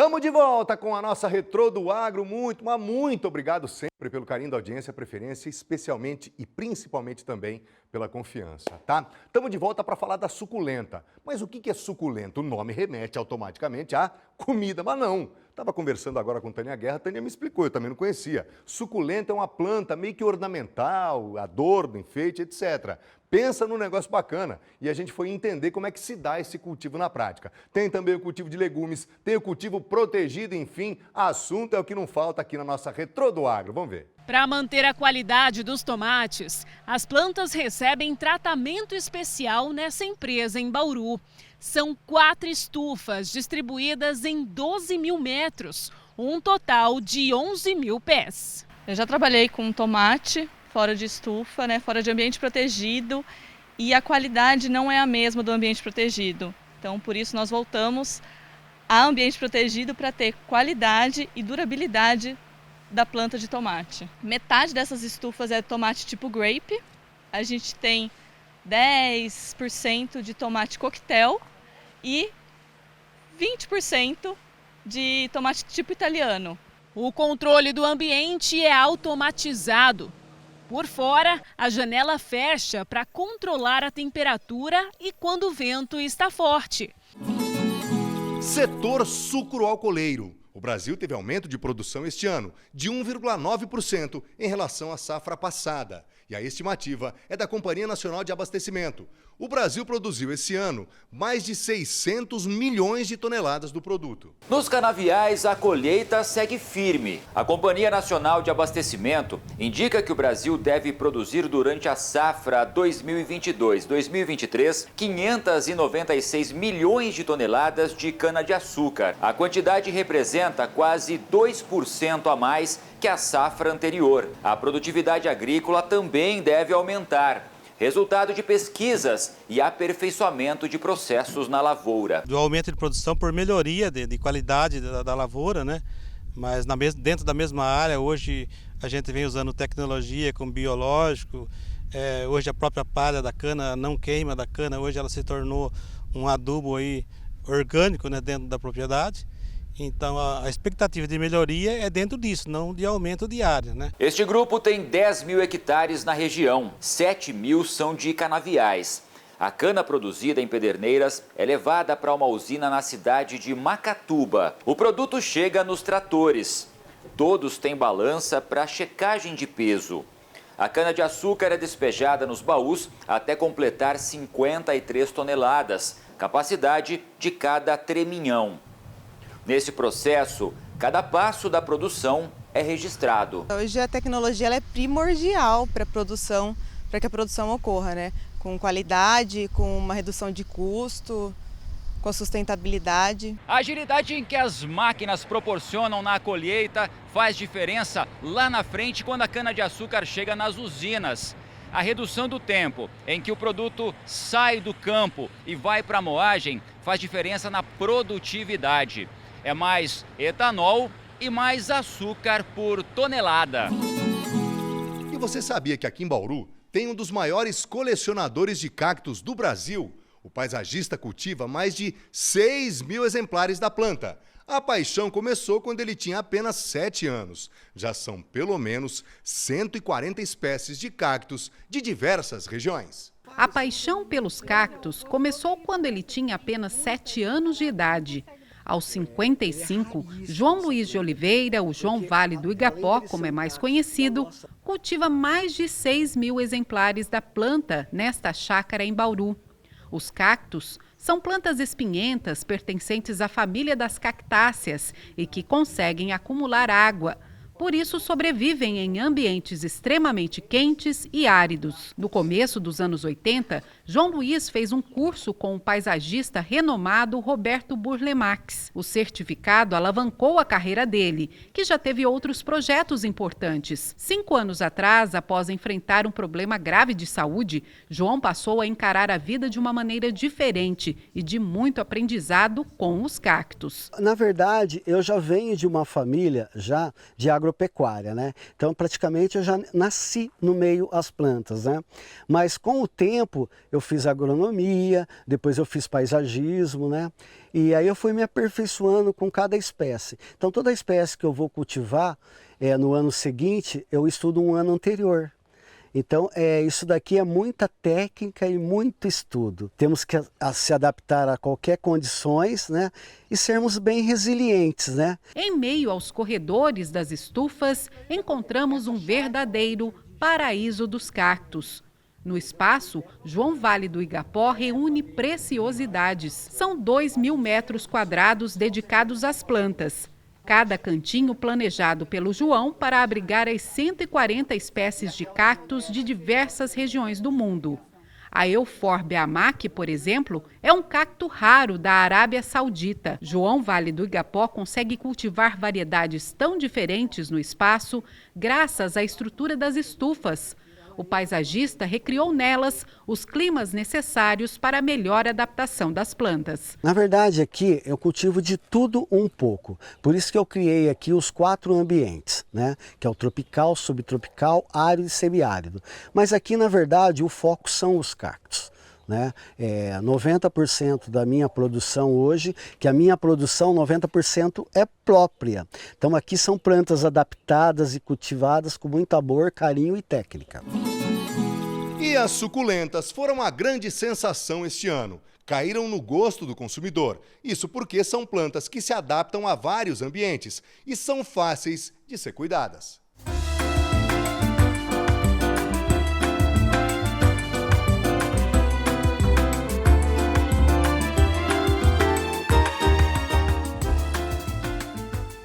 Estamos de volta com a nossa Retrô do Agro. Muito obrigado sempre pelo carinho da audiência, preferência, especialmente e principalmente também pela confiança, tá? Estamos de volta para falar da suculenta. Mas o que é suculenta? O nome remete automaticamente à comida, mas não. Estava conversando agora com Tânia Guerra, a Tânia me explicou, eu também não conhecia. Suculenta é uma planta meio que ornamental, adorno, enfeite, etc. Pensa num negócio bacana e a gente foi entender como é que se dá esse cultivo na prática. Tem também o cultivo de legumes, tem o cultivo protegido, enfim, assunto é o que não falta aqui na nossa Retrô do Agro. Vamos ver. Para manter a qualidade dos tomates, as plantas recebem tratamento especial nessa empresa em Bauru. São 4 estufas distribuídas em 12 mil metros, um total de 11 mil pés. Eu já trabalhei com tomate fora de estufa, fora de ambiente protegido, e a qualidade não é a mesma do ambiente protegido. Então, por isso, nós voltamos a ambiente protegido para ter qualidade e durabilidade da planta de tomate. Metade dessas estufas é tomate tipo grape, a gente tem 10% de tomate coquetel e 20% de tomate tipo italiano. O controle do ambiente é automatizado. Por fora, a janela fecha para controlar a temperatura e quando o vento está forte. Setor sucroalcooleiro. O Brasil teve aumento de produção este ano, de 1,9% em relação à safra passada. E a estimativa é da Companhia Nacional de Abastecimento. O Brasil produziu esse ano mais de 600 milhões de toneladas do produto. Nos canaviais, a colheita segue firme. A Companhia Nacional de Abastecimento indica que o Brasil deve produzir durante a safra 2022-2023 596 milhões de toneladas de cana-de-açúcar. A quantidade representa quase 2% a mais que a safra anterior. A produtividade agrícola também deve aumentar. Resultado de pesquisas e aperfeiçoamento de processos na lavoura. Do aumento de produção por melhoria de qualidade da lavoura, Mas dentro da mesma área, hoje a gente vem usando tecnologia com biológico. Hoje a própria palha da cana não queima da cana, hoje ela se tornou um adubo aí orgânico, dentro da propriedade. Então a expectativa de melhoria é dentro disso, não de aumento de área, Este grupo tem 10 mil hectares na região, 7 mil são de canaviais. A cana produzida em Pederneiras é levada para uma usina na cidade de Macatuba. O produto chega nos tratores. Todos têm balança para checagem de peso. A cana-de-açúcar é despejada nos baús até completar 53 toneladas, capacidade de cada treminhão. Nesse processo, cada passo da produção é registrado. Hoje a tecnologia ela é primordial para que a produção ocorra, Com qualidade, com uma redução de custo, com sustentabilidade. A agilidade em que as máquinas proporcionam na colheita faz diferença lá na frente quando a cana-de-açúcar chega nas usinas. A redução do tempo em que o produto sai do campo e vai para a moagem faz diferença na produtividade. É mais etanol e mais açúcar por tonelada. E você sabia que aqui em Bauru tem um dos maiores colecionadores de cactos do Brasil? O paisagista cultiva mais de 6 mil exemplares da planta. A paixão começou quando ele tinha apenas 7 anos. Já são pelo menos 140 espécies de cactos de diversas regiões. A paixão pelos cactos começou quando ele tinha apenas 7 anos de idade. Aos 55, João Luiz de Oliveira, o João Vale do Igapó, como é mais conhecido, cultiva mais de 6 mil exemplares da planta nesta chácara em Bauru. Os cactos são plantas espinhentas pertencentes à família das cactáceas e que conseguem acumular água. Por isso, sobrevivem em ambientes extremamente quentes e áridos. No começo dos anos 80, João Luiz fez um curso com o paisagista renomado Roberto Burlemax. O certificado alavancou a carreira dele, que já teve outros projetos importantes. 5 anos atrás, após enfrentar um problema grave de saúde, João passou a encarar a vida de uma maneira diferente e de muito aprendizado com os cactos. Na verdade, eu já venho de uma família já de agropecuária. agropecuária, né? Então praticamente eu já nasci no meio às plantas, né? Mas com o tempo eu fiz agronomia, depois eu fiz paisagismo, né? E aí eu fui me aperfeiçoando com cada espécie. Então toda espécie que eu vou cultivar no ano seguinte, eu estudo um ano anterior. Então, isso daqui é muita técnica e muito estudo. Temos que se adaptar a qualquer condições, né? E sermos bem resilientes, né? Em meio aos corredores das estufas, encontramos um verdadeiro paraíso dos cactos. No espaço, João Vale do Igapó reúne preciosidades. São 2.000 metros quadrados dedicados às plantas. Cada cantinho planejado pelo João para abrigar as 140 espécies de cactos de diversas regiões do mundo. A Euphorbia amac, por exemplo, é um cacto raro da Arábia Saudita. João Vale do Igapó consegue cultivar variedades tão diferentes no espaço graças à estrutura das estufas. O paisagista recriou nelas os climas necessários para a melhor adaptação das plantas. Na verdade, aqui eu cultivo de tudo um pouco. Por isso que eu criei aqui os 4 ambientes, né? Que é o tropical, subtropical, árido e semiárido. Mas aqui, na verdade, o foco são os cactos. 90% da minha produção hoje, que a minha produção 90% é própria. Então aqui são plantas adaptadas e cultivadas com muito amor, carinho e técnica. E as suculentas foram a grande sensação este ano. Caíram no gosto do consumidor. Isso porque são plantas que se adaptam a vários ambientes e são fáceis de ser cuidadas.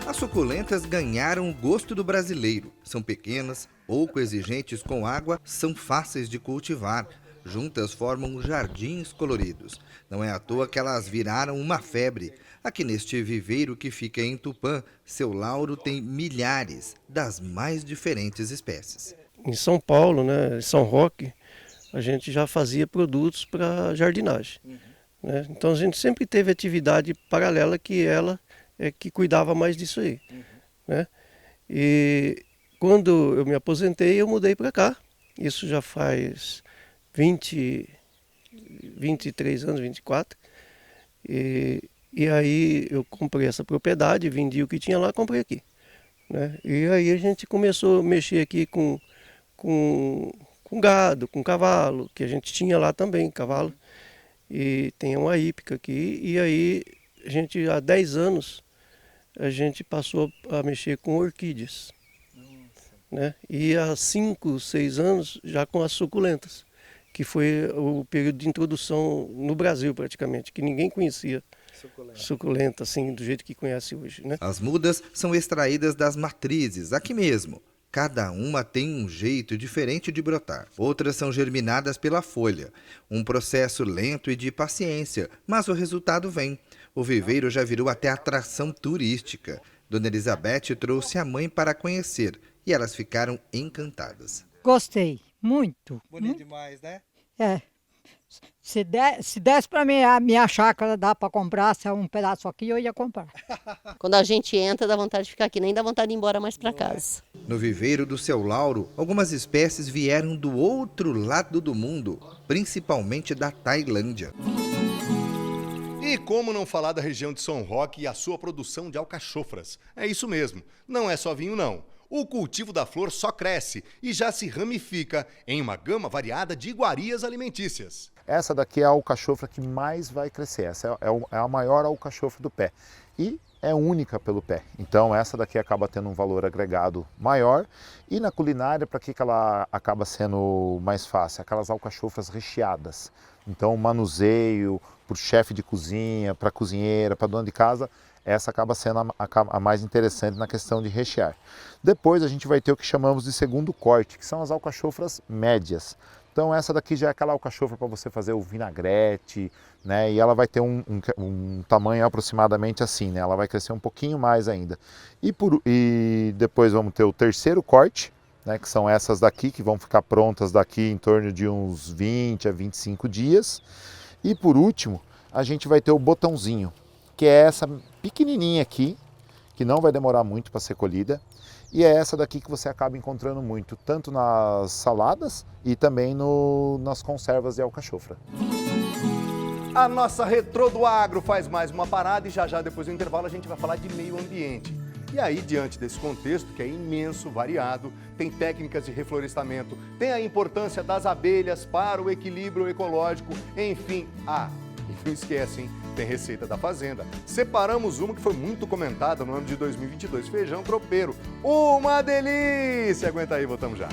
As suculentas ganharam o gosto do brasileiro. São pequenas, pouco exigentes com água, são fáceis de cultivar. Juntas formam jardins coloridos. Não é à toa que elas viraram uma febre. Aqui neste viveiro que fica em Tupã, Seu Lauro tem milhares das mais diferentes espécies. Em São Paulo, né, São Roque, a gente já fazia produtos para jardinagem. Né? Então a gente sempre teve atividade paralela que ela que cuidava mais disso aí. Né? E quando eu me aposentei, eu mudei para cá. Isso já faz 23 anos, 24. E aí eu comprei essa propriedade, vendi o que tinha lá, comprei aqui. Né? E aí a gente começou a mexer aqui com gado, com cavalo, que a gente tinha lá também, cavalo. E tem uma hípica aqui. E aí a gente, há 10 anos, a gente passou a mexer com orquídeas. Né? E há 5, 6 anos já com as suculentas, que foi o período de introdução no Brasil praticamente, que ninguém conhecia suculenta assim, do jeito que conhece hoje. Né? As mudas são extraídas das matrizes, aqui mesmo. Cada uma tem um jeito diferente de brotar. Outras são germinadas pela folha. Um processo lento e de paciência, mas o resultado vem. O viveiro já virou até atração turística. Dona Elizabeth trouxe a mãe para conhecer e elas ficaram encantadas. Gostei, muito. Bonito demais, né? É. Se desse para mim, a minha chácara dá para comprar, se é um pedaço aqui, eu ia comprar. Quando a gente entra, dá vontade de ficar aqui, nem dá vontade de ir embora mais para casa. No viveiro do Seu Lauro, algumas espécies vieram do outro lado do mundo, principalmente da Tailândia. E como não falar da região de São Roque e a sua produção de alcachofras? É isso mesmo, não é só vinho não. O cultivo da flor só cresce e já se ramifica em uma gama variada de iguarias alimentícias. Essa daqui é a alcachofra que mais vai crescer, essa é a maior alcachofra do pé e é única pelo pé. Então essa daqui acaba tendo um valor agregado maior. E na culinária, para que ela acaba sendo mais fácil? Aquelas alcachofras recheadas. Então o manuseio para o chefe de cozinha, para a cozinheira, para a dona de casa, essa acaba sendo a mais interessante na questão de rechear. Depois a gente vai ter o que chamamos de segundo corte, que são as alcachofras médias. Então essa daqui já é aquela alcachofra para você fazer o vinagrete, né? E ela vai ter um tamanho aproximadamente assim, né? Ela vai crescer um pouquinho mais ainda. E depois vamos ter o terceiro corte, né? Que são essas daqui, que vão ficar prontas daqui em torno de uns 20 a 25 dias. E por último, a gente vai ter o botãozinho, que é essa pequenininha aqui, que não vai demorar muito para ser colhida. E é essa daqui que você acaba encontrando muito, tanto nas saladas e também nas conservas de alcachofra. A nossa Retrô do Agro faz mais uma parada e já depois do intervalo a gente vai falar de meio ambiente. E aí, diante desse contexto, que é imenso, variado, tem técnicas de reflorestamento, tem a importância das abelhas para o equilíbrio ecológico, enfim. E não esquece, hein? Tem receita da fazenda. Separamos uma que foi muito comentada no ano de 2022, feijão tropeiro. Uma delícia! Aguenta aí, voltamos já.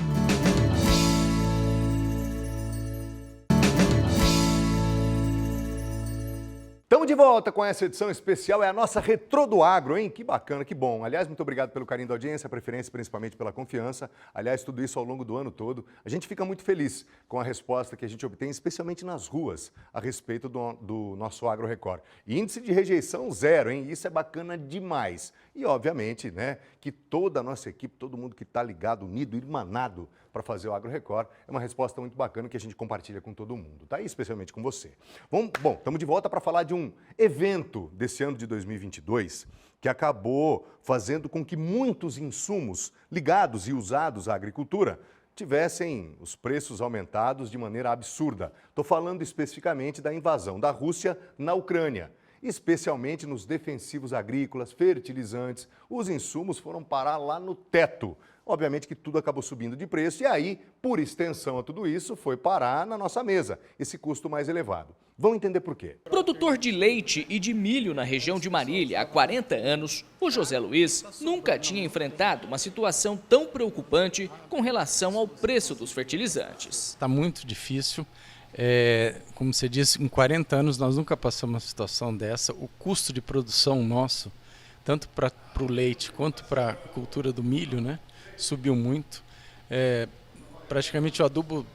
Estamos de volta com essa edição especial, é a nossa Retrô do Agro, hein? Que bacana, que bom. Aliás, muito obrigado pelo carinho da audiência, a preferência, principalmente pela confiança. Aliás, tudo isso ao longo do ano todo. A gente fica muito feliz com a resposta que a gente obtém, especialmente nas ruas, a respeito do nosso Agro Record. E índice de rejeição 0, hein? Isso é bacana demais. E, obviamente, né, que toda a nossa equipe, todo mundo que está ligado, unido, irmanado para fazer o Agro Record, é uma resposta muito bacana que a gente compartilha com todo mundo, tá? E especialmente com você. Bom, estamos de volta para falar de um evento desse ano de 2022 que acabou fazendo com que muitos insumos ligados e usados à agricultura tivessem os preços aumentados de maneira absurda. Estou falando especificamente da invasão da Rússia na Ucrânia. Especialmente nos defensivos agrícolas, fertilizantes, os insumos foram parar lá no teto. Obviamente que tudo acabou subindo de preço e aí, por extensão a tudo isso, foi parar na nossa mesa, esse custo mais elevado. Vamos entender por quê. Produtor de leite e de milho na região de Marília há 40 anos, o José Luiz nunca tinha enfrentado uma situação tão preocupante com relação ao preço dos fertilizantes. Está muito difícil. Como você disse, em 40 anos nós nunca passamos uma situação dessa. O custo de produção nosso, tanto para o leite quanto para a cultura do milho, né, subiu muito. Praticamente o adubo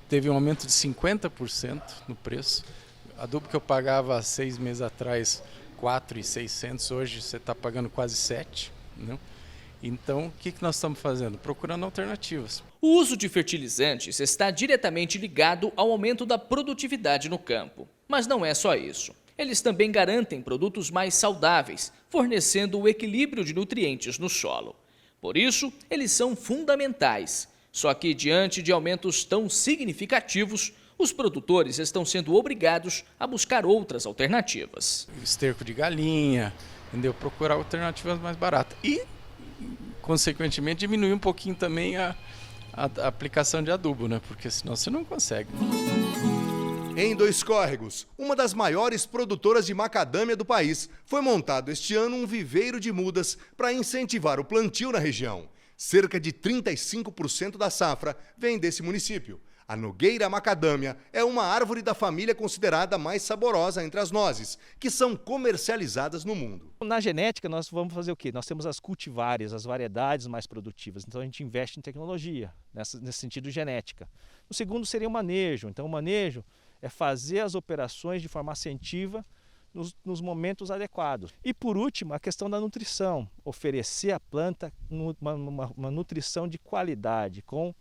teve um aumento de 50% no preço. Adubo que eu pagava há 6 meses atrás 4.600, hoje você está pagando quase 7, né? Então, o que nós estamos fazendo? Procurando alternativas. O uso de fertilizantes está diretamente ligado ao aumento da produtividade no campo. Mas não é só isso. Eles também garantem produtos mais saudáveis, fornecendo o equilíbrio de nutrientes no solo. Por isso, eles são fundamentais. Só que, diante de aumentos tão significativos, os produtores estão sendo obrigados a buscar outras alternativas. Esterco de galinha, entendeu? Procurar alternativas mais baratas. E, consequentemente, diminuir um pouquinho também a aplicação de adubo, né? Porque senão você não consegue. Em Dois Córregos, uma das maiores produtoras de macadâmia do país, foi montado este ano um viveiro de mudas para incentivar o plantio na região. Cerca de 35% da safra vem desse município. A Nogueira Macadâmia é uma árvore da família considerada mais saborosa entre as nozes, que são comercializadas no mundo. Na genética, nós vamos fazer o quê? Nós temos as cultivares, as variedades mais produtivas. Então, a gente investe em tecnologia, nesse sentido genética. O segundo seria o manejo. Então, o manejo é fazer as operações de forma assertiva nos momentos adequados. E, por último, a questão da nutrição. Oferecer à planta uma nutrição de qualidade, com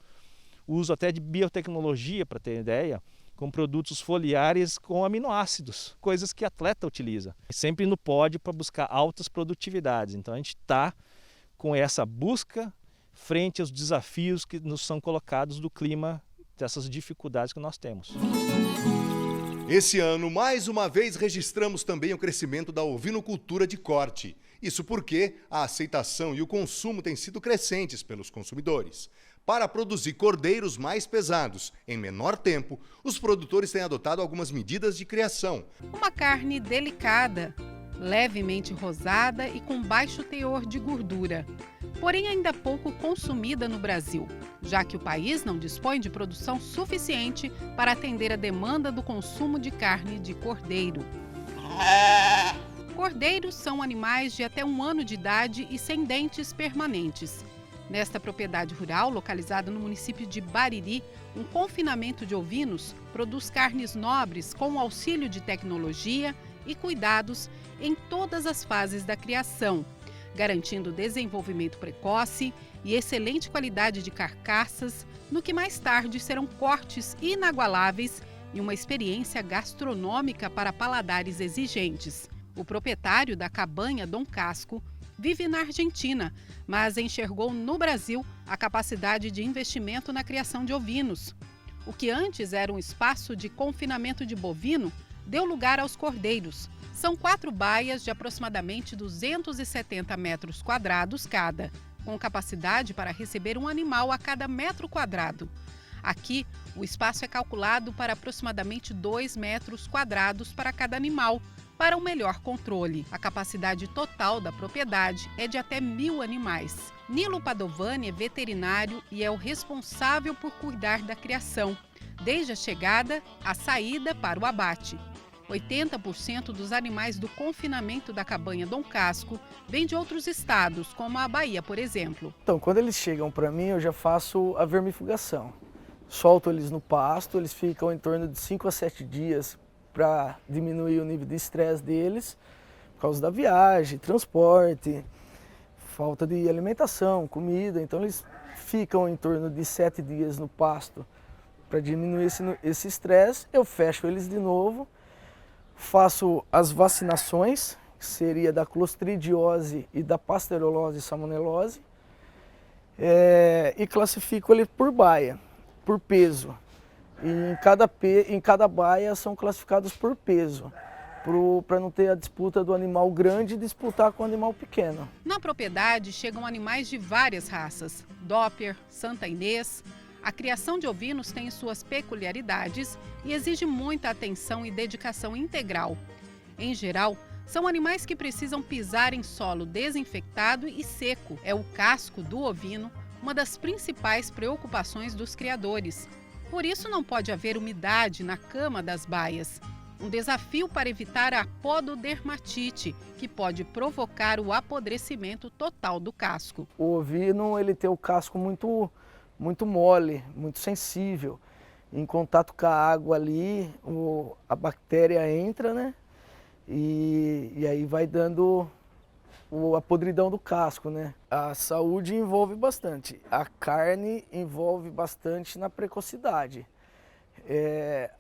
o uso até de biotecnologia, para ter ideia, com produtos foliares com aminoácidos, coisas que atleta utiliza. Sempre no pódio para buscar altas produtividades. Então a gente está com essa busca frente aos desafios que nos são colocados do clima, dessas dificuldades que nós temos. Esse ano, mais uma vez, registramos também o crescimento da ovinocultura de corte. Isso porque a aceitação e o consumo têm sido crescentes pelos consumidores. Para produzir cordeiros mais pesados em menor tempo, os produtores têm adotado algumas medidas de criação. Uma carne delicada, levemente rosada e com baixo teor de gordura, porém ainda pouco consumida no Brasil, já que o país não dispõe de produção suficiente para atender a demanda do consumo de carne de cordeiro. Cordeiros são animais de até 1 ano de idade e sem dentes permanentes. Nesta propriedade rural, localizada no município de Bariri, um confinamento de ovinos produz carnes nobres com o auxílio de tecnologia e cuidados em todas as fases da criação, garantindo desenvolvimento precoce e excelente qualidade de carcaças, no que mais tarde serão cortes inagualáveis e uma experiência gastronômica para paladares exigentes. O proprietário da cabanha Dom Casco vive na Argentina, mas enxergou no Brasil a capacidade de investimento na criação de ovinos. O que antes era um espaço de confinamento de bovino, deu lugar aos cordeiros. São 4 baias de aproximadamente 270 metros quadrados cada, com capacidade para receber um animal a cada metro quadrado. Aqui, o espaço é calculado para aproximadamente 2 metros quadrados para cada animal, para um melhor controle. A capacidade total da propriedade é de até 1.000 animais. Nilo Padovani é veterinário e é o responsável por cuidar da criação, desde a chegada à saída para o abate. 80% dos animais do confinamento da cabanha Dom Casco vêm de outros estados, como a Bahia, por exemplo. Então, quando eles chegam para mim, eu já faço a vermifugação. Solto eles no pasto, eles ficam em torno de 5 a 7 dias para diminuir o nível de estresse deles, por causa da viagem, transporte, falta de alimentação, comida. Então, eles ficam em torno de 7 dias no pasto para diminuir esse estresse. Eu fecho eles de novo. Faço as vacinações, que seria da clostridiose e da pasteurose e salmonelose, e classifico ele por baia, por peso. E em cada baia são classificados por peso, para não ter a disputa do animal grande disputar com o animal pequeno. Na propriedade chegam animais de várias raças, Doppler, Santa Inês. A criação de ovinos tem suas peculiaridades e exige muita atenção e dedicação integral. Em geral, são animais que precisam pisar em solo desinfectado e seco. É o casco do ovino uma das principais preocupações dos criadores. Por isso não pode haver umidade na cama das baias. Um desafio para evitar a pododermatite, que pode provocar o apodrecimento total do casco. O ovino ele tem o casco muito mole, muito sensível. Em contato com a água ali, a bactéria entra, né? E aí vai dando a podridão do casco, né? A saúde envolve bastante. A carne envolve bastante na precocidade.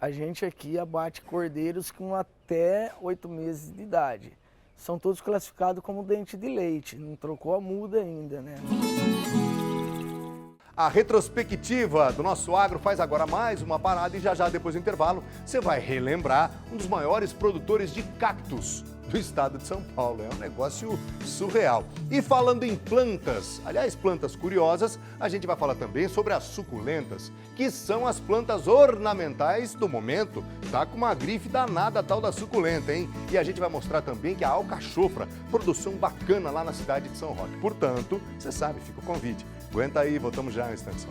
A gente aqui abate cordeiros com até 8 meses de idade. São todos classificados como dente de leite, não trocou a muda ainda, né? A retrospectiva do Nosso Agro faz agora mais uma parada e já depois do intervalo você vai relembrar um dos maiores produtores de cactos do estado de São Paulo. É um negócio surreal. E falando em plantas, aliás, plantas curiosas, a gente vai falar também sobre as suculentas, que são as plantas ornamentais do momento. Tá com uma grife danada a tal da suculenta, hein? E a gente vai mostrar também que a alcachofra, produção bacana lá na cidade de São Roque. Portanto, você sabe, fica o convite. Aguenta aí, voltamos já em um instante só.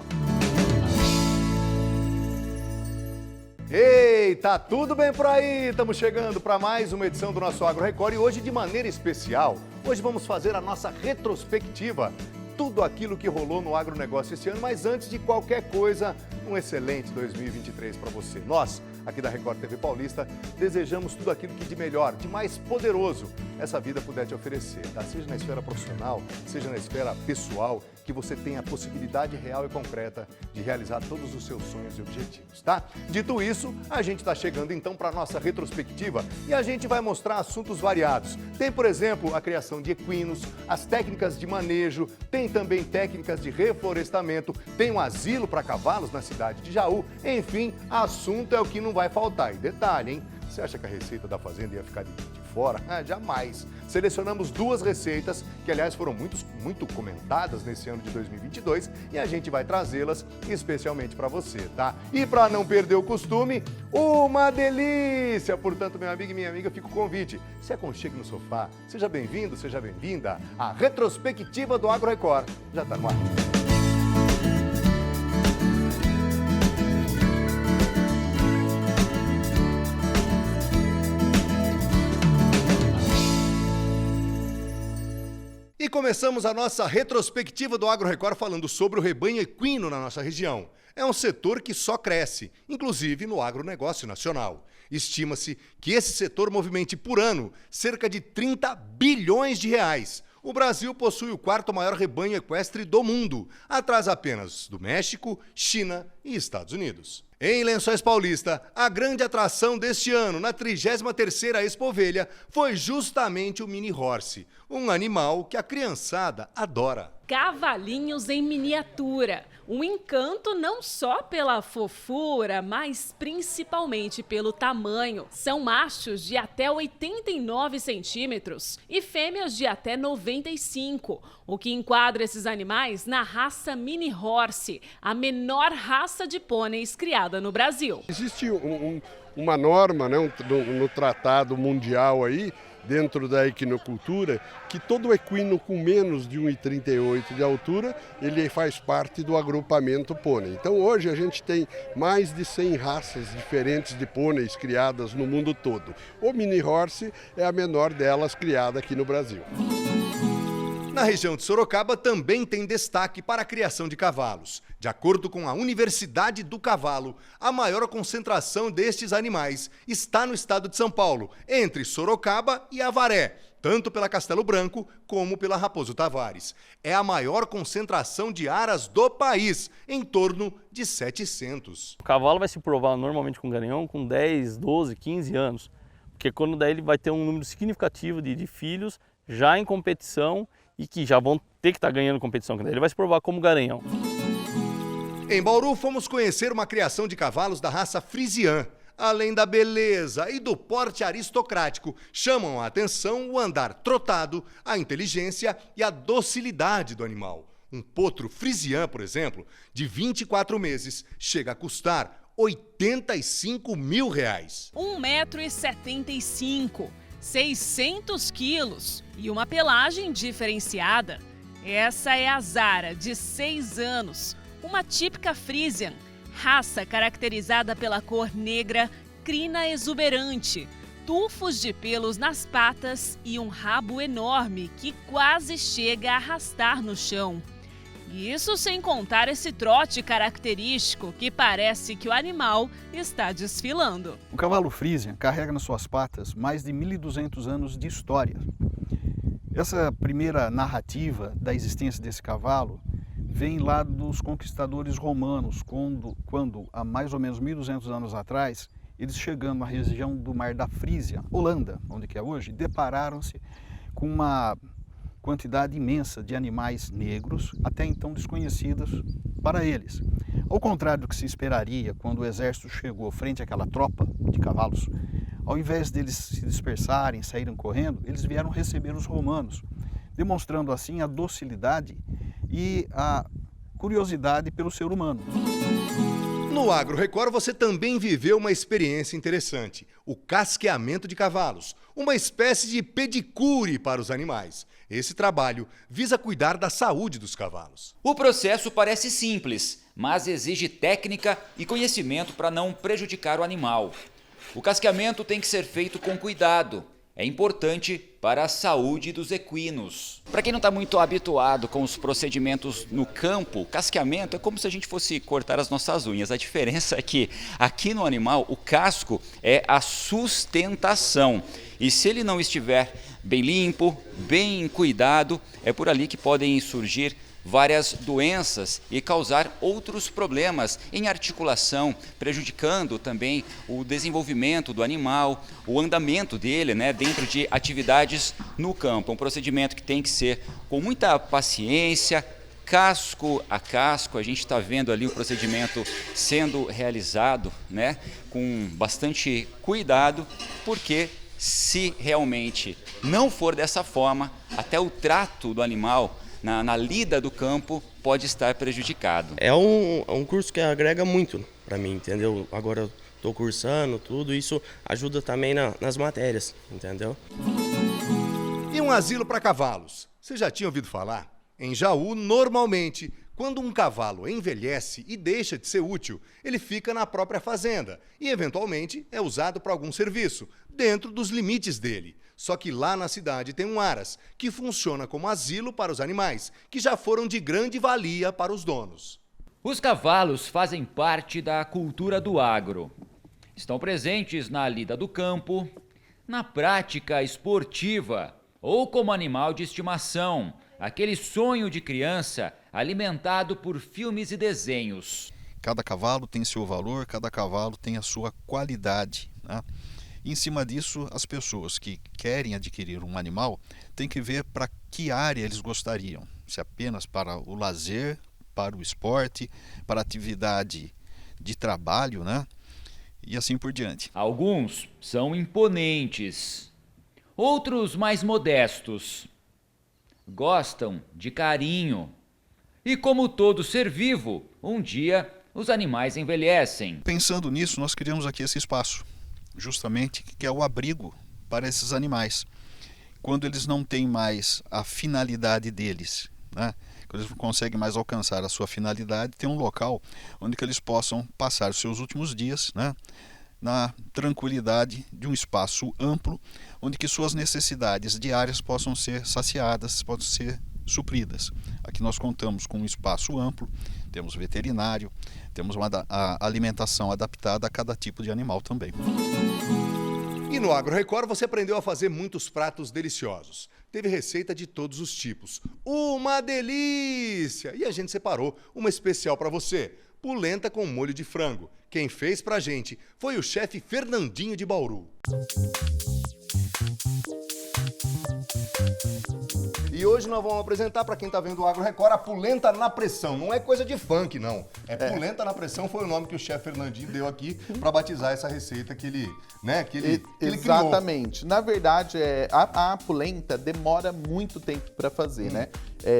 Ei, tá tudo bem por aí? Estamos chegando para mais uma edição do Nosso Agro Record e hoje de maneira especial, hoje vamos fazer a nossa retrospectiva, tudo aquilo que rolou no agronegócio esse ano, mas antes de qualquer coisa, um excelente 2023 para você. Nós, aqui da Record TV Paulista, desejamos tudo aquilo que de melhor, de mais poderoso essa vida puder te oferecer, tá? Seja na esfera profissional, seja na esfera pessoal, que você tenha a possibilidade real e concreta de realizar todos os seus sonhos e objetivos, tá? Dito isso, a gente está chegando então para a nossa retrospectiva e a gente vai mostrar assuntos variados. Tem, por exemplo, a criação de equinos, as técnicas de manejo, tem também técnicas de reflorestamento, tem um asilo para cavalos na cidade de Jaú, enfim, assunto é o que não vai faltar. E detalhe, hein? Você acha que a receita da fazenda ia ficar de fora? Jamais! Selecionamos 2 receitas, que aliás foram muito comentadas nesse ano de 2022 e a gente vai trazê-las especialmente para você, tá? E para não perder o costume, uma delícia! Portanto, meu amigo e minha amiga, fica o convite. Se aconchegue no sofá, seja bem-vindo, seja bem-vinda. A retrospectiva do Agro Record já está no ar. E começamos a nossa retrospectiva do Agro Record falando sobre o rebanho equino na nossa região. É um setor que só cresce, inclusive no agronegócio nacional. Estima-se que esse setor movimente por ano cerca de 30 bilhões de reais. O Brasil possui o 4º maior rebanho equestre do mundo, atrás apenas do México, China e Estados Unidos. Em Lençóis Paulista, a grande atração deste ano, na 33ª Expovelha, foi justamente o Mini Horse, um animal que a criançada adora. Cavalinhos em miniatura, um encanto não só pela fofura, mas principalmente pelo tamanho. São machos de até 89 centímetros e fêmeas de até 95, o que enquadra esses animais na raça Mini Horse, a menor raça de pôneis criada no Brasil. Existe uma norma, né, no tratado mundial aí, dentro da equinocultura, que todo equino com menos de 1,38 de altura, ele faz parte do agrupamento pônei. Então hoje a gente tem mais de 100 raças diferentes de pôneis criadas no mundo todo. O Mini Horse é a menor delas criada aqui no Brasil. Na região de Sorocaba também tem destaque para a criação de cavalos. De acordo com a Universidade do Cavalo, a maior concentração destes animais está no estado de São Paulo, entre Sorocaba e Avaré, tanto pela Castelo Branco como pela Raposo Tavares. É a maior concentração de aras do país, em torno de 700. O cavalo vai se provar normalmente com garanhão com 10, 12, 15 anos, porque quando daí ele vai ter um número significativo de filhos já em competição e que já vão ter que estar ganhando competição, ele vai se provar como garanhão. Em Bauru, fomos conhecer uma criação de cavalos da raça Friesian. Além da beleza e do porte aristocrático, chamam a atenção o andar trotado, a inteligência e a docilidade do animal. Um potro Friesian, por exemplo, de 24 meses, chega a custar R$85 mil. 1,75 m, 600 quilos e uma pelagem diferenciada. Essa é a Zara, de 6 anos, uma típica Friesian, raça caracterizada pela cor negra, crina exuberante, tufos de pelos nas patas e um rabo enorme que quase chega a arrastar no chão. Isso sem contar esse trote característico que parece que o animal está desfilando. O cavalo Friesian carrega nas suas patas mais de 1.200 anos de história. Essa primeira narrativa da existência desse cavalo vem lá dos conquistadores romanos, quando há mais ou menos 1.200 anos atrás, eles chegando na região do Mar da Frísia, Holanda, onde que é hoje, depararam-se com uma quantidade imensa de animais negros, até então desconhecidos para eles. Ao contrário do que se esperaria quando o exército chegou frente àquela tropa de cavalos, ao invés deles se dispersarem, saírem correndo, eles vieram receber os romanos, demonstrando assim a docilidade e a curiosidade pelo ser humano. No Agro Record você também viveu uma experiência interessante, o casqueamento de cavalos, uma espécie de pedicure para os animais. Esse trabalho visa cuidar da saúde dos cavalos. O processo parece simples, mas exige técnica e conhecimento para não prejudicar o animal. O casqueamento tem que ser feito com cuidado. É importante para a saúde dos equinos. Para quem não está muito habituado com os procedimentos no campo, casqueamento é como se a gente fosse cortar as nossas unhas. A diferença é que aqui no animal o casco é a sustentação. E se ele não estiver bem limpo, bem cuidado, é por ali que podem surgir várias doenças e causar outros problemas em articulação, prejudicando também o desenvolvimento do animal, o andamento dele, dentro de atividades no campo. É um procedimento que tem que ser com muita paciência, casco a casco. A gente está vendo ali o procedimento sendo realizado, com bastante cuidado, porque se realmente não for dessa forma, até o trato do animal na lida do campo pode estar prejudicado. É um curso que agrega muito para mim, entendeu? Agora eu estou cursando, tudo isso ajuda também nas matérias, entendeu? E um asilo para cavalos? Você já tinha ouvido falar? Em Jaú, normalmente, quando um cavalo envelhece e deixa de ser útil, ele fica na própria fazenda e, eventualmente, é usado para algum serviço, dentro dos limites dele. Só que lá na cidade tem um aras, que funciona como asilo para os animais, que já foram de grande valia para os donos. Os cavalos fazem parte da cultura do agro. Estão presentes na lida do campo, na prática esportiva ou como animal de estimação, aquele sonho de criança alimentado por filmes e desenhos. Cada cavalo tem seu valor, cada cavalo tem a sua qualidade, né? E em cima disso, as pessoas que querem adquirir um animal têm que ver para que área eles gostariam. Se apenas para o lazer, para o esporte, para a atividade de trabalho, né? E assim por diante. Alguns são imponentes, outros mais modestos. Gostam de carinho. E como todo ser vivo, um dia os animais envelhecem. Pensando nisso, nós criamos aqui esse espaço, justamente que é o abrigo para esses animais. Quando eles não têm mais a finalidade deles, né? Quando eles não conseguem mais alcançar a sua finalidade, tem um local onde que eles possam passar os seus últimos dias, né? Na tranquilidade de um espaço amplo, onde que suas necessidades diárias possam ser saciadas, possam ser supridas. Aqui nós contamos com um espaço amplo, temos veterinário, temos a alimentação adaptada a cada tipo de animal também. E no Agro Record você aprendeu a fazer muitos pratos deliciosos. Teve receita de todos os tipos. Uma delícia! E a gente separou uma especial para você. Polenta com molho de frango. Quem fez pra gente foi o chefe Fernandinho de Bauru. E hoje nós vamos apresentar para quem tá vendo o Agro Record a polenta na pressão. Não é coisa de funk, não. Polenta na pressão foi o nome que o chefe Fernandinho deu aqui para batizar essa receita que ele, né, que ele Exatamente. Criou. Na verdade, a polenta demora muito tempo para fazer, né?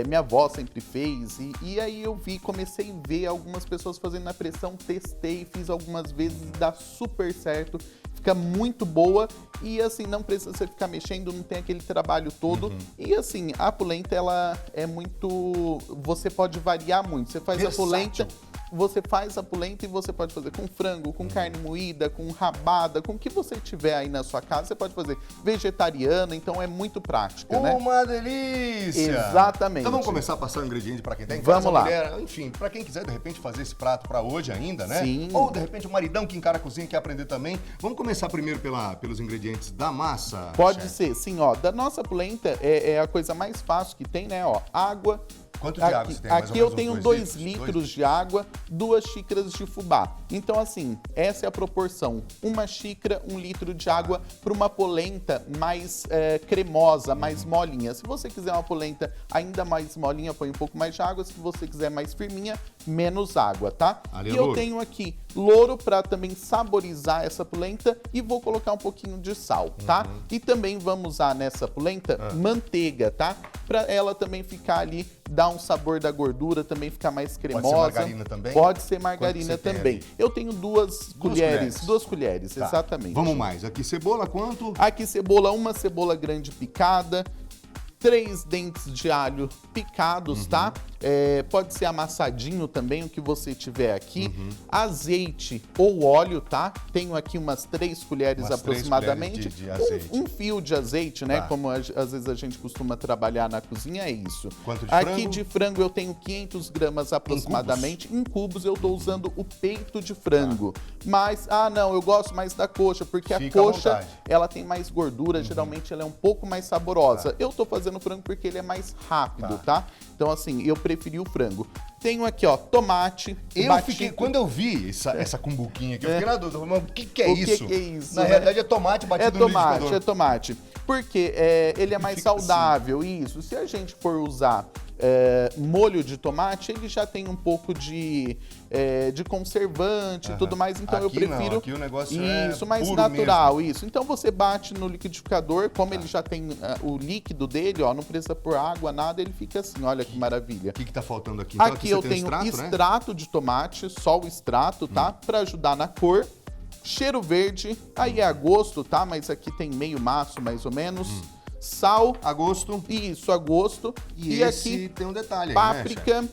Minha avó sempre fez e aí eu comecei a ver algumas pessoas fazendo na pressão, testei, fiz algumas vezes, dá super certo. Fica muito boa e assim, não precisa você ficar mexendo, não tem aquele trabalho todo. E assim, a polenta, ela é muito... Você pode variar muito. Você faz versátil. A polenta... Você faz a polenta e você pode fazer com frango, com carne moída, com rabada, com o que você tiver aí na sua casa, você pode fazer vegetariana, então é muito prática, né? Uma delícia! Exatamente. Então vamos começar a passar o ingrediente para quem tem. Vamos lá. Mulher, enfim, para quem quiser de repente fazer esse prato para hoje ainda, né? Sim. Ou de repente o maridão que encara a cozinha e quer aprender também. Vamos começar primeiro pelos ingredientes da massa. Pode ser, sim, ó. Da nossa polenta é a coisa mais fácil que tem, né? Ó, água. Quanto de água você tem? Aqui eu tenho 2 litros de água, 2 xícaras de fubá. Então, assim, essa é a proporção. 1 xícara, 1 litro de água para uma polenta mais cremosa, mais molinha. Se você quiser uma polenta ainda mais molinha, põe um pouco mais de água. Se você quiser mais firminha, menos água, tá? Ali e é eu louro. tenho aqui louro para também saborizar essa polenta e vou colocar um pouquinho de sal, tá? E também vamos usar nessa polenta manteiga, tá? Para ela também ficar ali, dar um sabor da gordura, também ficar mais cremosa. Pode ser margarina também? Pode ser margarina também. Eu tenho 2 colheres, tá. Exatamente. Vamos mais. Aqui cebola quanto? Aqui cebola, 1 cebola grande picada, 3 dentes de alho picados, tá? Pode ser amassadinho também, o que você tiver aqui. Azeite ou óleo, tá? Tenho aqui umas 3 colheres aproximadamente. 3 colheres de azeite. Um fio de azeite, né? Tá. Como às vezes a gente costuma trabalhar na cozinha, é isso. Quanto de aqui frango? de frango eu tenho 500 gramas aproximadamente. Em cubos eu tô usando o peito de frango. Mas, não, eu gosto mais da coxa, porque Fica a à coxa, vontade. ela tem mais gordura, geralmente ela é um pouco mais saborosa. Eu tô fazendo frango porque ele é mais rápido, tá? Então, assim, eu preferi o frango. Tenho aqui, ó, tomate. Quando eu vi essa cumbuquinha aqui, eu fiquei na dúvida, mas o que é isso? O que é isso? Na realidade é tomate batido no liquidificador. É tomate. Porque ele é mais saudável, isso. Se a gente for usar molho de tomate, ele já tem um pouco de conservante e tudo mais, então eu prefiro não, aqui o negócio isso, mais puro natural, mesmo. isso. Então você bate no liquidificador, como ele já tem o líquido dele, ó, não precisa pôr água, nada, ele fica assim, olha que maravilha. O que tá faltando aqui? Então, Aqui eu tenho extrato de tomate, só o extrato, tá? Pra ajudar na cor. Cheiro verde, aí é a gosto, tá? Mas aqui tem meio maço, mais ou menos. Sal. A gosto. Isso, a gosto. E esse aqui tem um detalhe aí, páprica. né,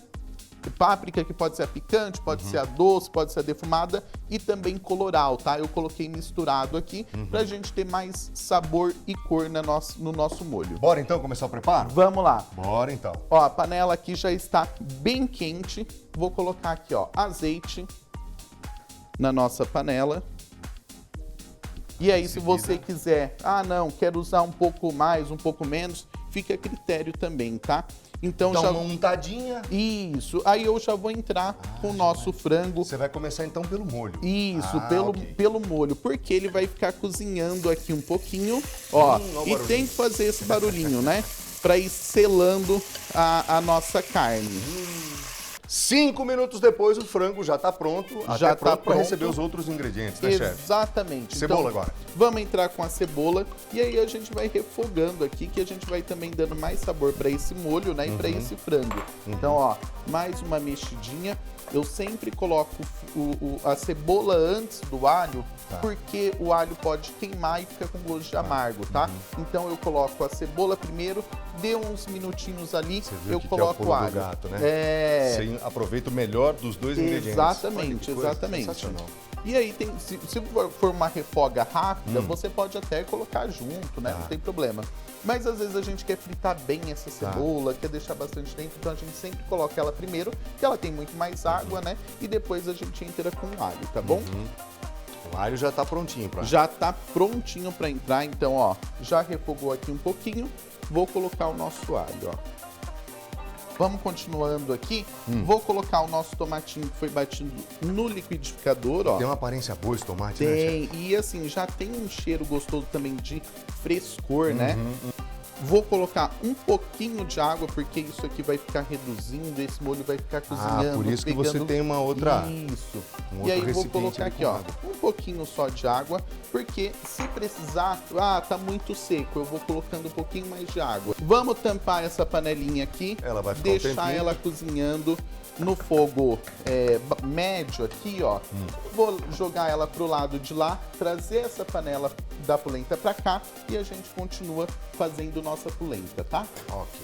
Páprica que pode ser a picante, pode ser a doce, pode ser a defumada e também coloral, tá? Eu coloquei misturado aqui pra gente ter mais sabor e cor no nosso molho. Bora então começar o preparo? Vamos lá. Bora então. Ó, a panela aqui já está bem quente. Vou colocar aqui, ó, azeite na nossa panela. E aí, se você quiser, não, quero usar um pouco mais, um pouco menos, fica a critério também, tá? Então Dá já uma untadinha. Isso. Aí eu já vou entrar com o nosso frango. Você vai começar então pelo molho. Isso, ok. pelo molho, porque ele vai ficar cozinhando aqui um pouquinho, ó. E tem que fazer esse barulhinho, né? Para ir selando a nossa carne. 5 minutos depois o frango já está pronto, Já até tá pronto para pronto. receber os outros ingredientes, né, chefe? Exatamente. Cebola Então, agora. Vamos entrar com a cebola e aí a gente vai refogando aqui, que a gente vai também dando mais sabor para esse molho, né? E para esse frango. Então, ó, mais uma mexidinha. Eu sempre coloco a cebola antes do alho, porque o alho pode queimar e fica com gosto de amargo, tá? Então eu coloco a cebola primeiro, dê uns minutinhos ali, eu coloco o alho. Gato, né? É. Você aproveita o melhor dos dois ingredientes. Exatamente, Olha que coisa exatamente. sensacional. E aí, se for uma refoga rápida, você pode até colocar junto, né? Não tem problema. Mas às vezes a gente quer fritar bem essa cebola, quer deixar bastante dentro, então a gente sempre coloca ela primeiro, que ela tem muito mais água, né? E depois a gente entra com o alho, tá bom? O alho já tá prontinho pra... Já tá prontinho para entrar, então, ó, já refogou aqui um pouquinho, vou colocar o nosso alho, ó. Vamos continuando aqui. Vou colocar o nosso tomatinho que foi batido no liquidificador, ó. Tem uma aparência boa esse tomate, né, Tem, chefe? e assim, já tem um cheiro gostoso também de frescor, né? Vou colocar um pouquinho de água, porque isso aqui vai ficar reduzindo, esse molho vai ficar cozinhando. Por isso que você tem uma outra... Isso. Um E aí outro vou recipiente colocar ali aqui, com ó, água. um pouquinho só de água, porque se precisar, tá muito seco, eu vou colocando um pouquinho mais de água. Vamos tampar essa panelinha aqui, Ela vai ficar um deixar tempinho. ela cozinhando no fogo médio aqui, ó. Vou jogar ela pro lado de lá, trazer essa panela da polenta pra cá e a gente continua fazendo nossa polenta, tá? Ok.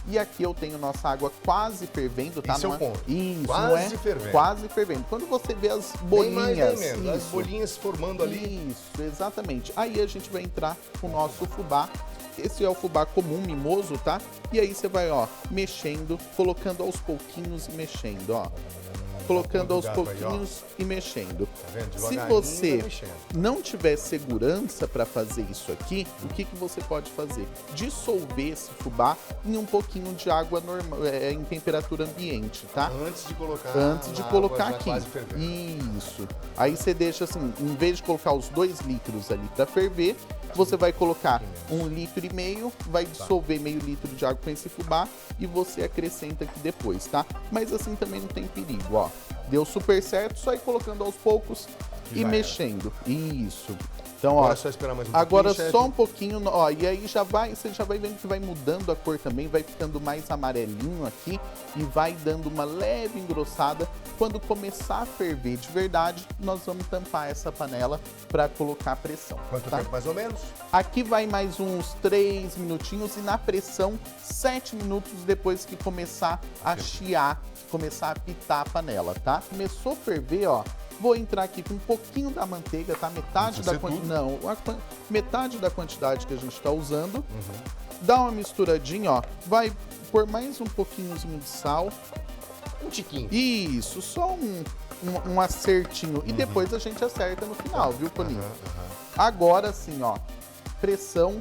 E aqui eu tenho nossa água quase fervendo, tá? Esse é o Não ponto. Isso, Quase não é? fervendo. Quase fervendo. Quando você vê as Nem bolinhas... mais nem menos. As isso. bolinhas formando ali. Isso, exatamente. Aí a gente vai entrar com o nosso fubá. Esse é o fubá comum, mimoso, tá? E aí você vai, ó, mexendo, colocando aos pouquinhos e mexendo, ó. Colocando aos pouquinhos e mexendo. vendo? Se Devagarinho você vai mexendo. não tiver segurança para fazer isso aqui, o que você pode fazer? Dissolver esse fubá em um pouquinho de água normal, em temperatura ambiente, tá? Antes de colocar Antes de na colocar água já aqui. quase fervendo. Isso. Aí você deixa assim, em vez de colocar os 2 litros ali para ferver, você vai colocar 1,5 litro, vai dissolver meio litro de água com esse fubá e você acrescenta aqui depois, tá? Mas assim também não tem perigo, ó. Deu super certo, só ir colocando aos poucos e mexendo. Isso. Então, ó, Agora é só esperar mais um pouquinho, agora chefe. só um pouquinho, ó, e aí você já vai vendo que vai mudando a cor também, vai ficando mais amarelinho aqui e vai dando uma leve engrossada. Quando começar a ferver de verdade, nós vamos tampar essa panela para colocar a pressão. Quanto tá? tempo mais ou menos? Aqui vai mais uns 3 minutinhos e na pressão 7 minutos depois que começar a chiar, começar a apitar a panela, tá? Começou a ferver, ó. Vou entrar aqui com um pouquinho da manteiga, tá? Metade da quantidade. Não, metade da quantidade que a gente está usando. Dá uma misturadinha, ó. Vai pôr mais um pouquinhozinho de sal. Um tiquinho. Isso, só um acertinho. E depois a gente acerta no final, viu, Toninho? Agora sim, ó. Pressão.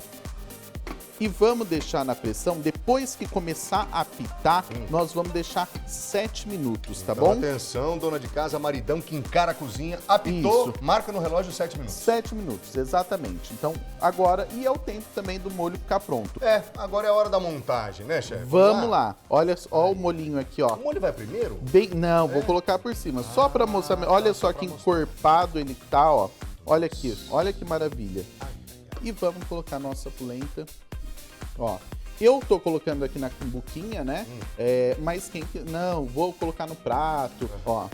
E vamos deixar na pressão, depois que começar a apitar, nós vamos deixar 7 minutos, tá Então, bom? atenção, dona de casa, maridão que encara a cozinha, apitou, marca no relógio 7 minutos. 7 minutos, exatamente. Então, agora, e é o tempo também do molho ficar pronto. Agora é a hora da montagem, né, chefe? Vamos lá. Olha só o molhinho aqui, ó. O molho vai primeiro? Não, vou colocar por cima, só pra mostrar. Olha só que encorpado ele tá, ó. Olha aqui, olha que maravilha. E vamos colocar a nossa polenta. Ó, eu tô colocando aqui na cumbuquinha, né? Mas quem... Não, vou colocar no prato, ó.